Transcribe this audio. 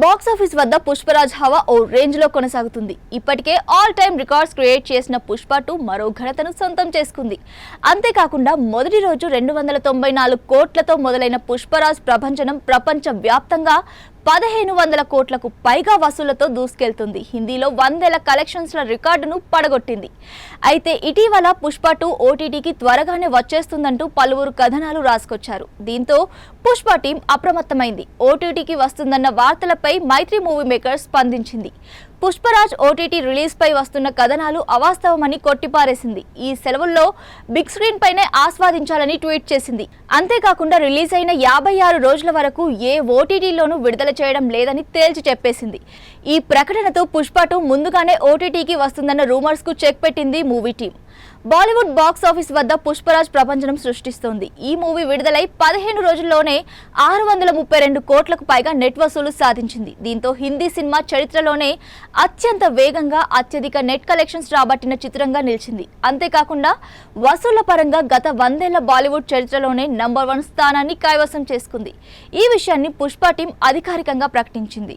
Box office వద్ద పుష్పరాజ్ హవా ఓ range లో కొనసాగుతుంది. ఇప్పటికే ఆల్ టైమ్ రికార్డ్స్ క్రియేట్ చేసిన పుష్ప 2 మరో ఘనతను సొంతం చేసుకుంది. అంతేకాకుండా మొదటి రోజు 294 కోట్లతో మొదలైన పుష్పరాజ్ ప్రభంజనం ప్రపంచ వ్యాప్తంగా 1500 కోట్లకు పైగా వసూళ్లతో దూసుకెళ్తుంది. హిందీలో 100,000 కలెక్షన్స్ల రికార్డును పడగొట్టింది. అయితే ఇటీవల పుష్ప 2 ఓటీటీకి త్వరగానే వచ్చేస్తుందంటూ పలువురు కథనాలు రాసుకొచ్చారు. దీంతో పుష్ప టీం అప్రమత్తమైంది. ఓటీటీకి వస్తుందన్న వార్తలపై మైత్రి మూవీ మేకర్స్ స్పందించింది. పుష్పరాజ్ ఓటీటీ రిలీజ్ పై వస్తున్న కథనాలు అవాస్తవమని కొట్టిపారేసింది. ఈ సెలవుల్లో బిగ్ స్క్రీన్ పైనే ఆస్వాదించాలని ట్వీట్ చేసింది. అంతేకాకుండా రిలీజ్ అయిన 56 రోజుల వరకు ఏ ఓటీటీలోనూ విడుదల చేయడం లేదని తేల్చి చెప్పేసింది. ఈ ప్రకటనతో పుష్ప 2 ముందుగానే ఓటీటీకి వస్తుందన్న రూమర్స్ కు చెక్ పెట్టింది movie team. Bollywood box office వద్ద పుష్పరాజ్ ప్రపంచం సృష్టిస్తోంది. ఈ మూవీ విడుదలై 15 రోజుల్లోనే 632 కోట్లకు పైగా నెట్ వసూలు సాధించింది. దీంతో హిందీ సినిమా చరిత్రలోనే అత్యంత వేగంగా అత్యధిక నెట్ కలెక్షన్స్ రాబట్టిన చిత్రంగా నిలిచింది. అంతేకాకుండా వసూళ్ల పరంగా గత 100 ఏళ్ల బాలీవుడ్ చరిత్రలోనే నంబర్ 1 స్థానాన్ని కైవసం చేసుకుంది. ఈ విషయాన్ని పుష్ప టీం అధికారికంగా ప్రకటించింది.